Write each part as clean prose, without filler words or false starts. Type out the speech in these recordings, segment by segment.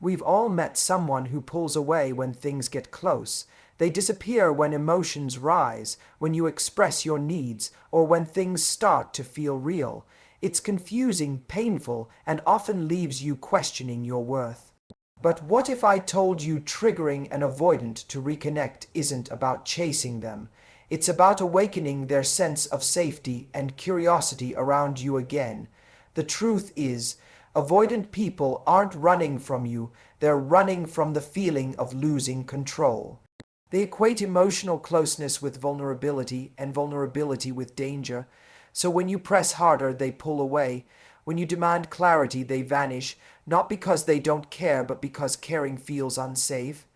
We've all met someone who pulls away when things get close. They disappear when emotions rise, when you express your needs, or when things start to feel real. It's confusing, painful, and often leaves you questioning your worth. But what if I told you triggering an avoidant to reconnect isn't about chasing them? It's about awakening their sense of safety and curiosity around you again. The truth is, avoidant people aren't running from you, they're running from the feeling of losing control. They equate emotional closeness with vulnerability and vulnerability with danger. So when you press harder, they pull away. When you demand clarity, they vanish, not because they don't care, but because caring feels unsafe.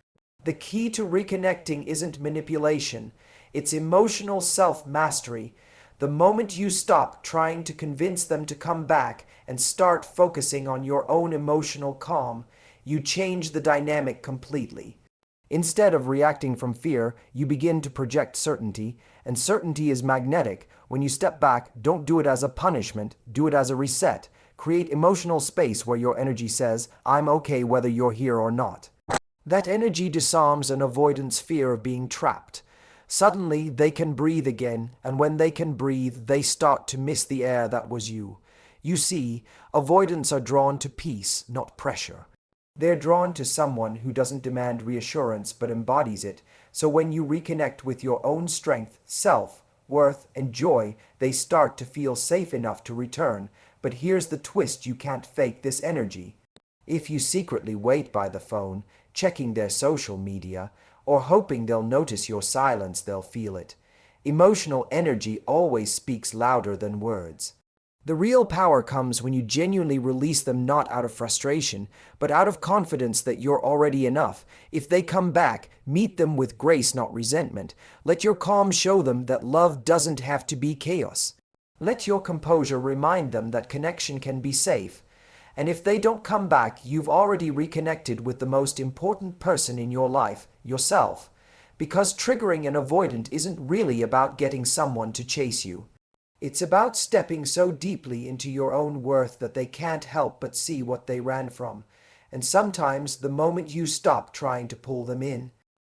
The key to reconnecting isn't manipulation, it's emotional self-mastery. The moment you stop trying to convince them to come back and start focusing on your own emotional calm, you change the dynamic completely. Instead of reacting from fear, you begin to project certainty, and certainty is magnetic. When you step back, don't do it as a punishment, do it as a reset. Create emotional space where your energy says, I'm okay whether you're here or not. That energy disarms an avoidant's fear of being trapped. Suddenly, they can breathe again, and when they can breathe, they start to miss the air that was you. You see, avoidants are drawn to peace, not pressure. They're drawn to someone who doesn't demand reassurance but embodies it. So when you reconnect with your own strength, self, worth, and joy, they start to feel safe enough to return. But here's the twist: you can't fake this energy. If you secretly wait by the phone, checking their social media, or hoping they'll notice your silence, they'll feel it. Emotional energy always speaks louder than words. The real power comes when you genuinely release them, not out of frustration, but out of confidence that you're already enough. If they come back, meet them with grace, not resentment. Let your calm show them that love doesn't have to be chaos. Let your composure remind them that connection can be safe. And if they don't come back, you've already reconnected with the most important person in your life, yourself. Because triggering an avoidant isn't really about getting someone to chase you. It's about stepping so deeply into your own worth that they can't help but see what they ran from. And sometimes the moment you stop trying to pull them in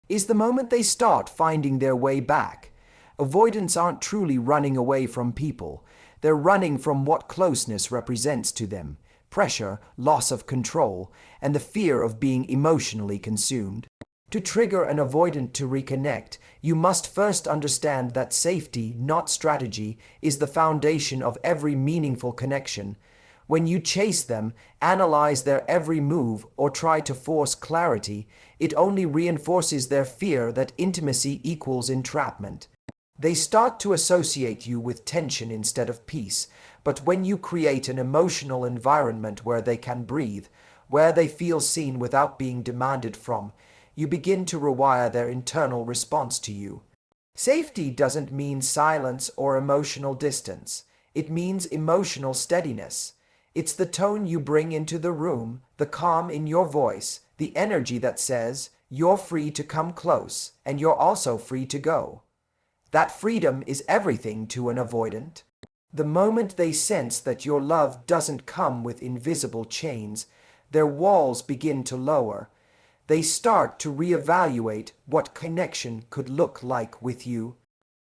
is the moment they start finding their way back. Avoidants aren't truly running away from people. They're running from what closeness represents to them: pressure, loss of control, and the fear of being emotionally consumed. To trigger an avoidant to reconnect, you must first understand that safety, not strategy, is the foundation of every meaningful connection. When you chase them, analyze their every move, or try to force clarity, it only reinforces their fear that intimacy equals entrapment. They start to associate you with tension instead of peace, but when you create an emotional environment where they can breathe, where they feel seen without being demanded from, you begin to rewire their internal response to you. Safety doesn't mean silence or emotional distance. It means emotional steadiness. It's the tone you bring into the room, the calm in your voice, the energy that says, you're free to come close, and you're also free to go. That freedom is everything to an avoidant. The moment they sense that your love doesn't come with invisible chains, their walls begin to lower. They start to reevaluate what connection could look like with you.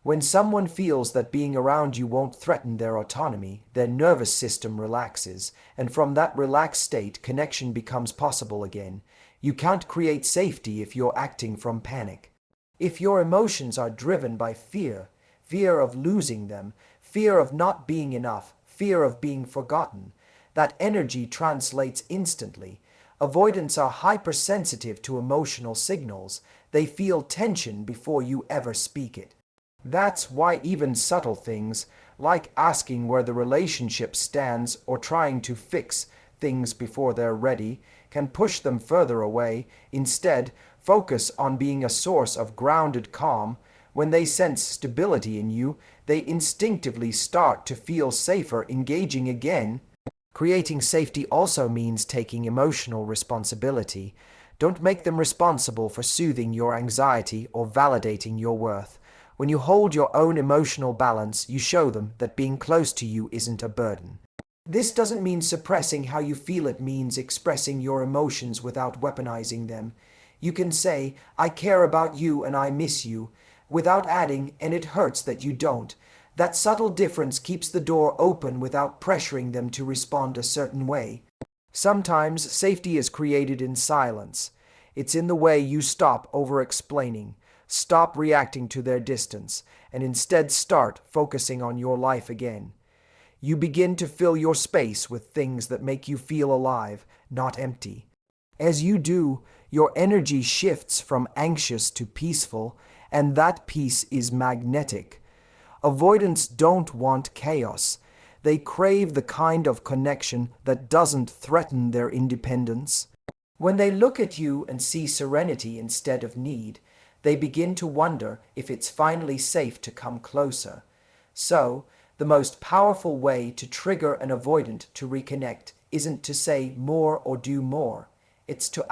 When someone feels that being around you won't threaten their autonomy, their nervous system relaxes, and from that relaxed state, connection becomes possible again. You can't create safety if you're acting from panic. If your emotions are driven by fear, fear of losing them, fear of not being enough, fear of being forgotten, that energy translates instantly. Avoidants are hypersensitive to emotional signals. They feel tension before you ever speak it. That's why even subtle things, like asking where the relationship stands or trying to fix things before they're ready, can push them further away. Instead, focus on being a source of grounded calm. When they sense stability in you, they instinctively start to feel safer engaging again. Creating safety also means taking emotional responsibility. Don't make them responsible for soothing your anxiety or validating your worth. When you hold your own emotional balance, you show them that being close to you isn't a burden. This doesn't mean suppressing how you feel, it means expressing your emotions without weaponizing them. You can say, I care about you and I miss you, without adding, and it hurts that you don't. That subtle difference keeps the door open without pressuring them to respond a certain way. Sometimes safety is created in silence. It's in the way you stop over-explaining, stop reacting to their distance, and instead start focusing on your life again. You begin to fill your space with things that make you feel alive, not empty. As you do, your energy shifts from anxious to peaceful, and that peace is magnetic. Avoidants don't want chaos. They crave the kind of connection that doesn't threaten their independence. When they look at you and see serenity instead of need, they begin to wonder if it's finally safe to come closer. So, the most powerful way to trigger an avoidant to reconnect isn't to say more or do more. It's to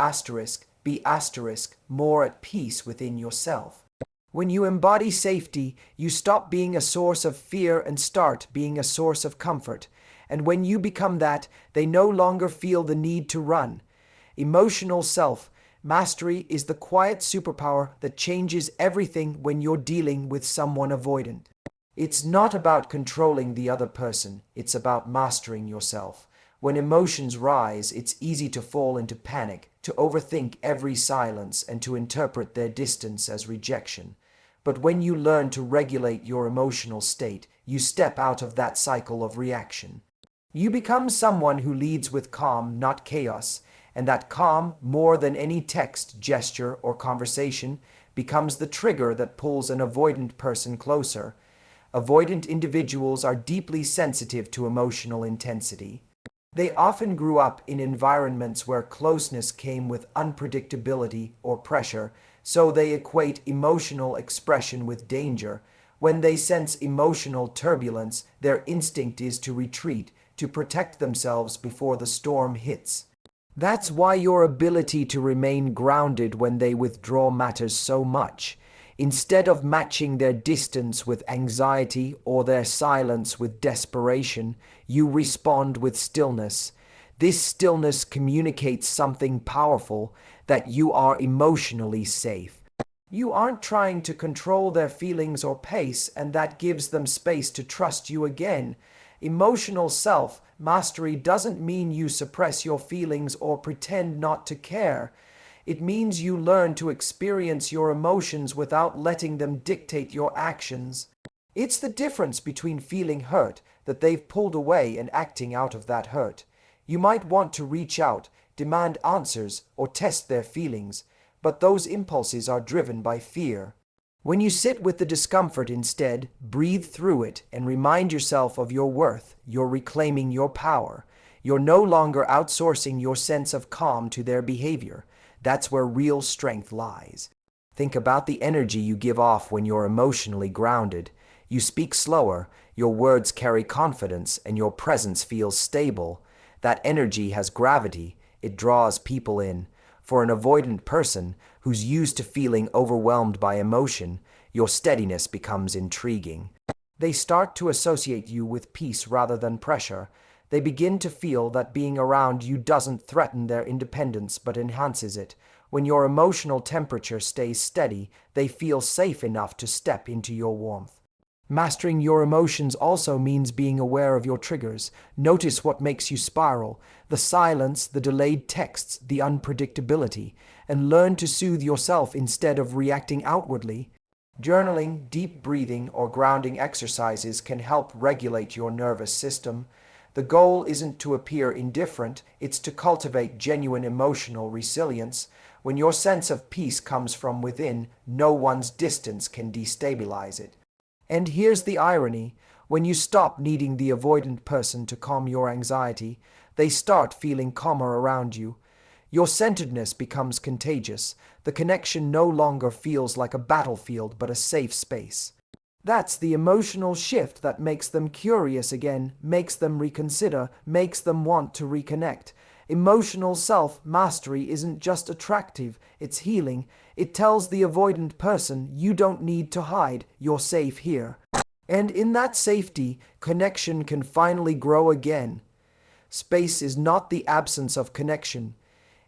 be more at peace within yourself. When you embody safety, you stop being a source of fear and start being a source of comfort. And when you become that, they no longer feel the need to run. Emotional self-mastery is the quiet superpower that changes everything when you're dealing with someone avoidant. It's not about controlling the other person, it's about mastering yourself. When emotions rise, it's easy to fall into panic, to overthink every silence, and to interpret their distance as rejection. But when you learn to regulate your emotional state, you step out of that cycle of reaction. You become someone who leads with calm, not chaos, and that calm, more than any text, gesture, or conversation, becomes the trigger that pulls an avoidant person closer. Avoidant individuals are deeply sensitive to emotional intensity. They often grew up in environments where closeness came with unpredictability or pressure, so they equate emotional expression with danger. When they sense emotional turbulence, their instinct is to retreat, to protect themselves before the storm hits. That's why your ability to remain grounded when they withdraw matters so much. Instead of matching their distance with anxiety or their silence with desperation, you respond with stillness. This stillness communicates something powerful, that you are emotionally safe. You aren't trying to control their feelings or pace, and that gives them space to trust you again. Emotional self-mastery doesn't mean you suppress your feelings or pretend not to care. It means you learn to experience your emotions without letting them dictate your actions. It's the difference between feeling hurt that they've pulled away and acting out of that hurt. You might want to reach out, demand answers, or test their feelings, but those impulses are driven by fear. When you sit with the discomfort instead, breathe through it and remind yourself of your worth. You're reclaiming your power. You're no longer outsourcing your sense of calm to their behavior. That's where real strength lies. Think about the energy you give off when you're emotionally grounded. You speak slower, your words carry confidence, and your presence feels stable. That energy has gravity. It draws people in. For an avoidant person who's used to feeling overwhelmed by emotion, your steadiness becomes intriguing. They start to associate you with peace rather than pressure. They begin to feel that being around you doesn't threaten their independence but enhances it. When your emotional temperature stays steady, they feel safe enough to step into your warmth. Mastering your emotions also means being aware of your triggers. Notice what makes you spiral, the silence, the delayed texts, the unpredictability, and learn to soothe yourself instead of reacting outwardly. Journaling, deep breathing, or grounding exercises can help regulate your nervous system. The goal isn't to appear indifferent, it's to cultivate genuine emotional resilience. When your sense of peace comes from within, no one's distance can destabilize it. And here's the irony. When you stop needing the avoidant person to calm your anxiety, they start feeling calmer around you. Your centeredness becomes contagious. The connection no longer feels like a battlefield but a safe space. That's the emotional shift that makes them curious again, makes them reconsider, makes them want to reconnect. Emotional self-mastery isn't just attractive, it's healing. It tells the avoidant person, you don't need to hide, you're safe here. And in that safety, connection can finally grow again. Space is not the absence of connection.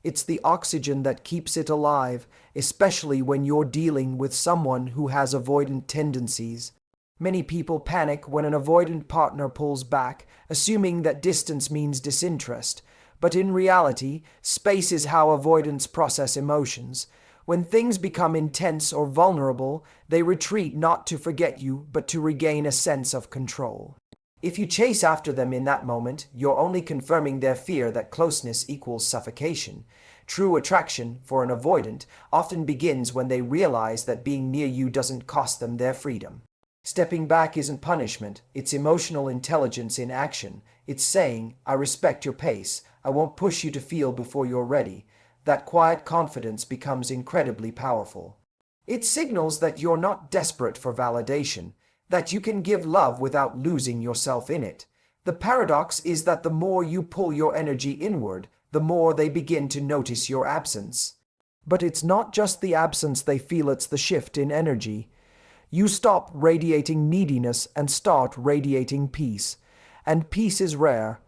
It's the oxygen that keeps it alive, especially when you're dealing with someone who has avoidant tendencies. Many people panic when an avoidant partner pulls back, assuming that distance means disinterest. But in reality, space is how avoidants process emotions. When things become intense or vulnerable, they retreat not to forget you, but to regain a sense of control. If you chase after them in that moment, you're only confirming their fear that closeness equals suffocation. True attraction, for an avoidant, often begins when they realize that being near you doesn't cost them their freedom. Stepping back isn't punishment, it's emotional intelligence in action. It's saying, I respect your pace, I won't push you to feel before you're ready. That quiet confidence becomes incredibly powerful. It signals that you're not desperate for validation, that you can give love without losing yourself in it. The paradox is that the more you pull your energy inward, the more they begin to notice your absence. But it's not just the absence they feel, it's the shift in energy. You stop radiating neediness and start radiating peace. And peace is rare.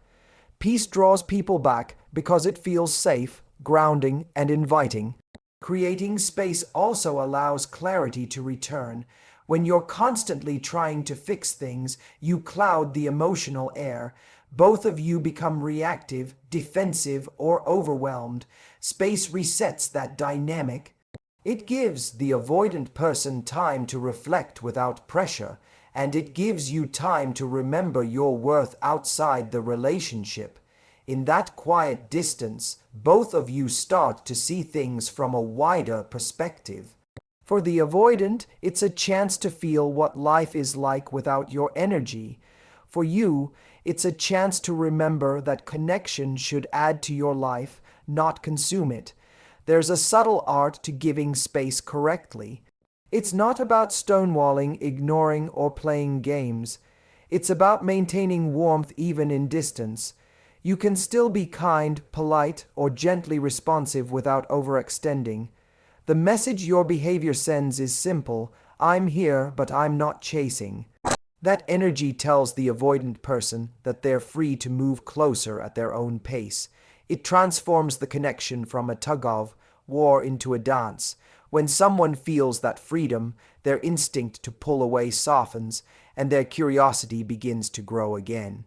Peace draws people back because it feels safe, grounding, and inviting. Creating space also allows clarity to return. When you're constantly trying to fix things, you cloud the emotional air. Both of you become reactive, defensive, or overwhelmed. Space resets that dynamic. It gives the avoidant person time to reflect without pressure, and it gives you time to remember your worth outside the relationship. In that quiet distance, both of you start to see things from a wider perspective. For the avoidant, it's a chance to feel what life is like without your energy. For you, it's a chance to remember that connection should add to your life, not consume it. There's a subtle art to giving space correctly. It's not about stonewalling, ignoring, or playing games. It's about maintaining warmth even in distance. You can still be kind, polite, or gently responsive without overextending. The message your behavior sends is simple: I'm here, but I'm not chasing. That energy tells the avoidant person that they're free to move closer at their own pace. It transforms the connection from a tug-of war into a dance. When someone feels that freedom, their instinct to pull away softens, and their curiosity begins to grow again.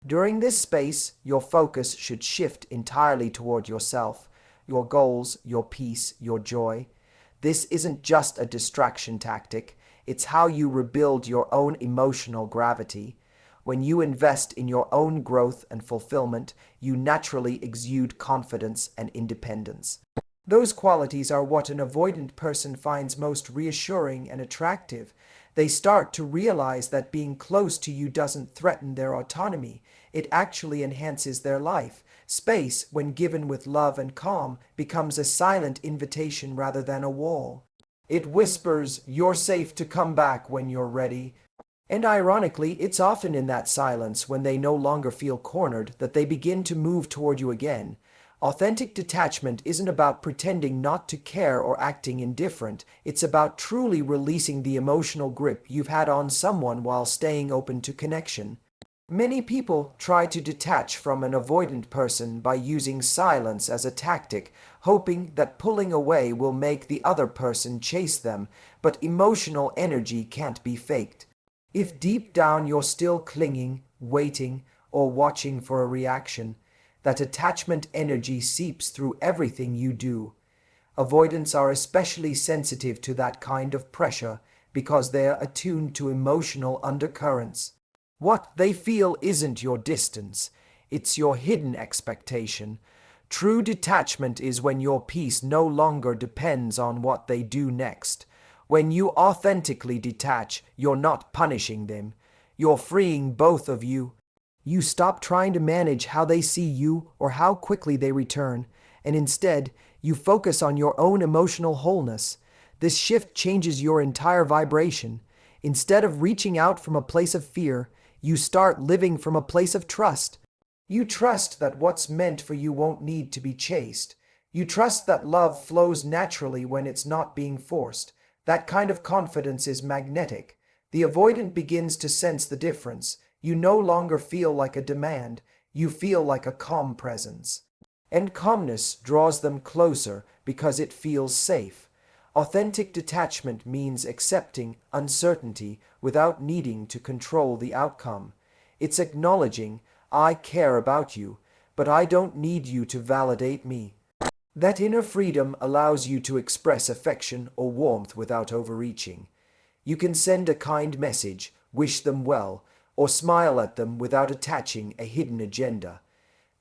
During this space, your focus should shift entirely toward yourself, your goals, your peace, your joy. This isn't just a distraction tactic, it's how you rebuild your own emotional gravity. When you invest in your own growth and fulfillment, you naturally exude confidence and independence. Those qualities are what an avoidant person finds most reassuring and attractive. They start to realize that being close to you doesn't threaten their autonomy. It actually enhances their life. Space, when given with love and calm, becomes a silent invitation rather than a wall. It whispers, "You're safe to come back when you're ready." And ironically, it's often in that silence, when they no longer feel cornered, that they begin to move toward you again. Authentic detachment isn't about pretending not to care or acting indifferent. It's about truly releasing the emotional grip you've had on someone while staying open to connection. Many people try to detach from an avoidant person by using silence as a tactic, hoping that pulling away will make the other person chase them, but emotional energy can't be faked. If deep down you're still clinging, waiting, or watching for a reaction, that attachment energy seeps through everything you do. Avoidants are especially sensitive to that kind of pressure because they're attuned to emotional undercurrents. What they feel isn't your distance, it's your hidden expectation. True detachment is when your peace no longer depends on what they do next. When you authentically detach, you're not punishing them. You're freeing both of you. You stop trying to manage how they see you or how quickly they return, and instead, you focus on your own emotional wholeness. This shift changes your entire vibration. Instead of reaching out from a place of fear, you start living from a place of trust. You trust that what's meant for you won't need to be chased. You trust that love flows naturally when it's not being forced. That kind of confidence is magnetic. The avoidant begins to sense the difference. You no longer feel like a demand. You feel like a calm presence. And calmness draws them closer because it feels safe. Authentic detachment means accepting uncertainty without needing to control the outcome. It's acknowledging, I care about you, but I don't need you to validate me. That inner freedom allows you to express affection or warmth without overreaching. You can send a kind message, wish them well, or smile at them without attaching a hidden agenda.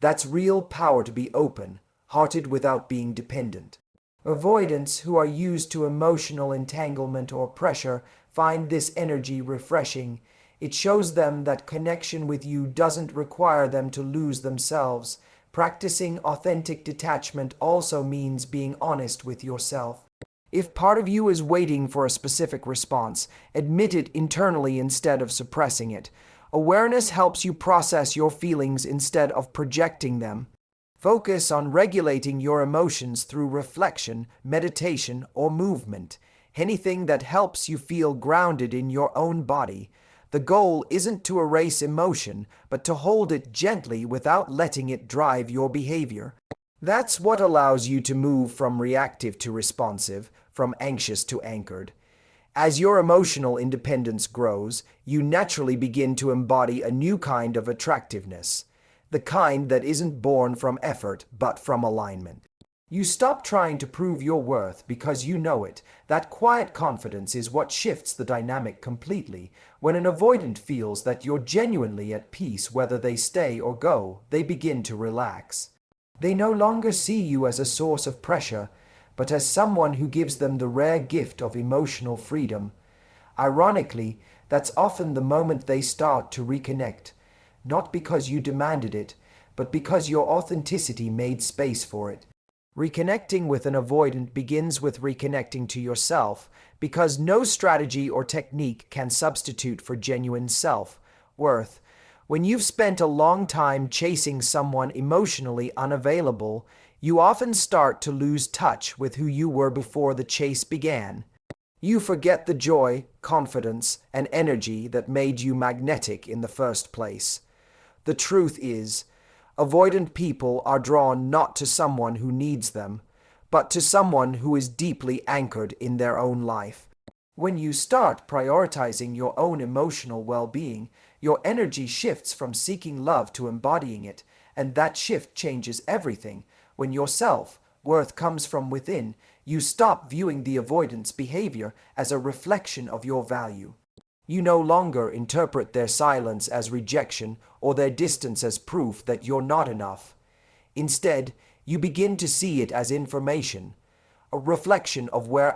That's real power to be open, hearted without being dependent. Avoidants who are used to emotional entanglement or pressure find this energy refreshing. It shows them that connection with you doesn't require them to lose themselves. Practicing authentic detachment also means being honest with yourself. If part of you is waiting for a specific response, admit it internally instead of suppressing it. Awareness helps you process your feelings instead of projecting them. Focus on regulating your emotions through reflection, meditation, or movement. Anything that helps you feel grounded in your own body. The goal isn't to erase emotion, but to hold it gently without letting it drive your behavior. That's what allows you to move from reactive to responsive, from anxious to anchored. As your emotional independence grows, you naturally begin to embody a new kind of attractiveness, the kind that isn't born from effort but from alignment. You stop trying to prove your worth because you know it. That quiet confidence is what shifts the dynamic completely. When an avoidant feels that you're genuinely at peace whether they stay or go, they begin to relax. They no longer see you as a source of pressure, but as someone who gives them the rare gift of emotional freedom. Ironically, that's often the moment they start to reconnect, not because you demanded it, but because your authenticity made space for it. Reconnecting with an avoidant begins with reconnecting to yourself, because no strategy or technique can substitute for genuine self-worth. When you've spent a long time chasing someone emotionally unavailable, you often start to lose touch with who you were before the chase began. You forget the joy, confidence, and energy that made you magnetic in the first place. The truth is, avoidant people are drawn not to someone who needs them, but to someone who is deeply anchored in their own life. When you start prioritizing your own emotional well-being, your energy shifts from seeking love to embodying it, and that shift changes everything. When your self-worth comes from within, you stop viewing the avoidant's behavior as a reflection of your value. You no longer interpret their silence as rejection or their distance as proof that you're not enough. Instead, you begin to see it as information, a reflection of where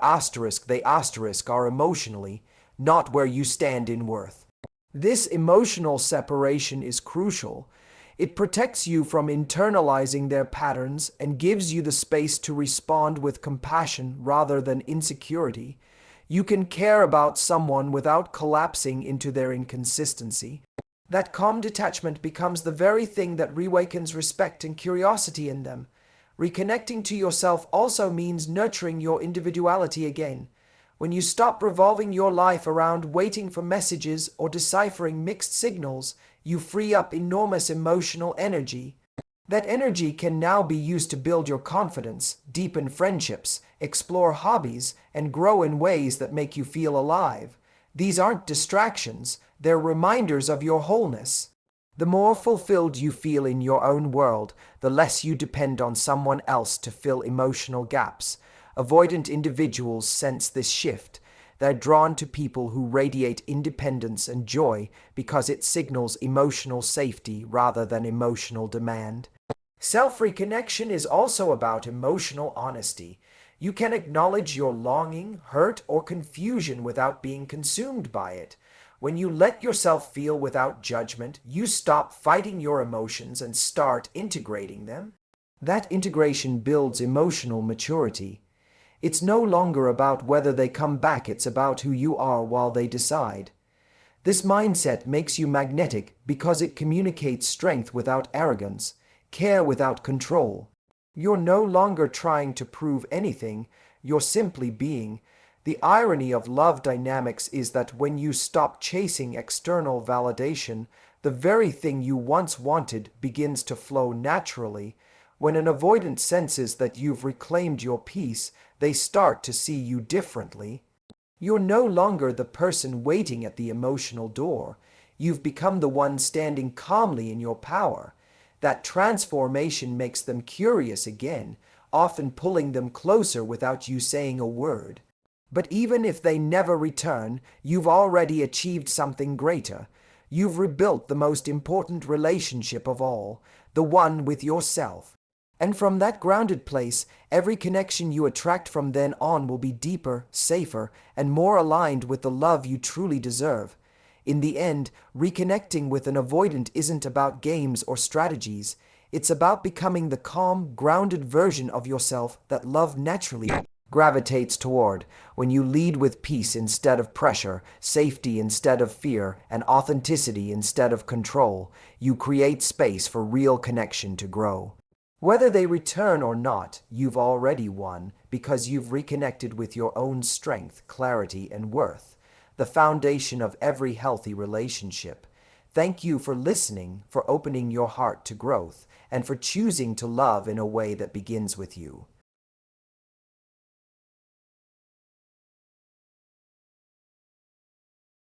they are emotionally, not where you stand in worth. This emotional separation is crucial. It protects you from internalizing their patterns and gives you the space to respond with compassion rather than insecurity. You can care about someone without collapsing into their inconsistency. That calm detachment becomes the very thing that reawakens respect and curiosity in them. Reconnecting to yourself also means nurturing your individuality again. When you stop revolving your life around waiting for messages or deciphering mixed signals, you free up enormous emotional energy. That energy can now be used to build your confidence, deepen friendships, explore hobbies, and grow in ways that make you feel alive. These aren't distractions, they're reminders of your wholeness. The more fulfilled you feel in your own world, the less you depend on someone else to fill emotional gaps. Avoidant individuals sense this shift. They're drawn to people who radiate independence and joy because it signals emotional safety rather than emotional demand. Self-reconnection is also about emotional honesty. You can acknowledge your longing, hurt, or confusion without being consumed by it. When you let yourself feel without judgment, you stop fighting your emotions and start integrating them. That integration builds emotional maturity. It's no longer about whether they come back, it's about who you are while they decide. This mindset makes you magnetic because it communicates strength without arrogance, care without control. You're no longer trying to prove anything, you're simply being. The irony of love dynamics is that when you stop chasing external validation, The very thing you once wanted begins to flow naturally. When an avoidant senses that you've reclaimed your peace, they start to see you differently. You're no longer the person waiting at the emotional door. You've become the one standing calmly in your power. That transformation makes them curious again, often pulling them closer without you saying a word. But even if they never return, you've already achieved something greater. You've rebuilt the most important relationship of all, the one with yourself. And from that grounded place, every connection you attract from then on will be deeper, safer, and more aligned with the love you truly deserve. In the end, reconnecting with an avoidant isn't about games or strategies. It's about becoming the calm, grounded version of yourself that love naturally gravitates toward. When you lead with peace instead of pressure, safety instead of fear, and authenticity instead of control, you create space for real connection to grow. Whether they return or not, you've already won because you've reconnected with your own strength, clarity, and worth, the foundation of every healthy relationship. Thank you for listening, for opening your heart to growth, and for choosing to love in a way that begins with you.